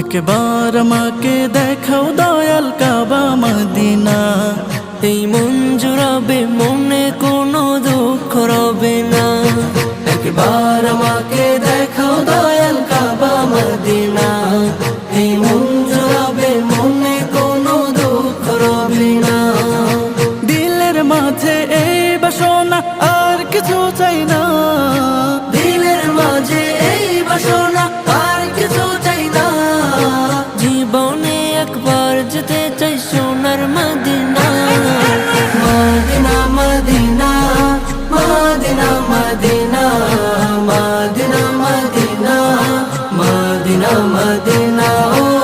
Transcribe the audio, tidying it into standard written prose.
একবার আমাকে দেখাও দয়াল কাবা মদিনা, এই মন জুড়াবে, মনে কোনো দুঃখ রবে না। একবার আমাকে দেখাও দয়াল কাবা মদিনা, এই মন জুড়াবে, মনে কোনো দুঃখ রবে না। দিলের মাঝে এই বাসনা, আর কিছু চাই না। দিলের মাঝে এই বাসনা, আর কিছু চাই না। জীবনে একবার যেতে চাই সোনার Medina. Medina Medina Medina Medina Medina Medina Medina Medina ও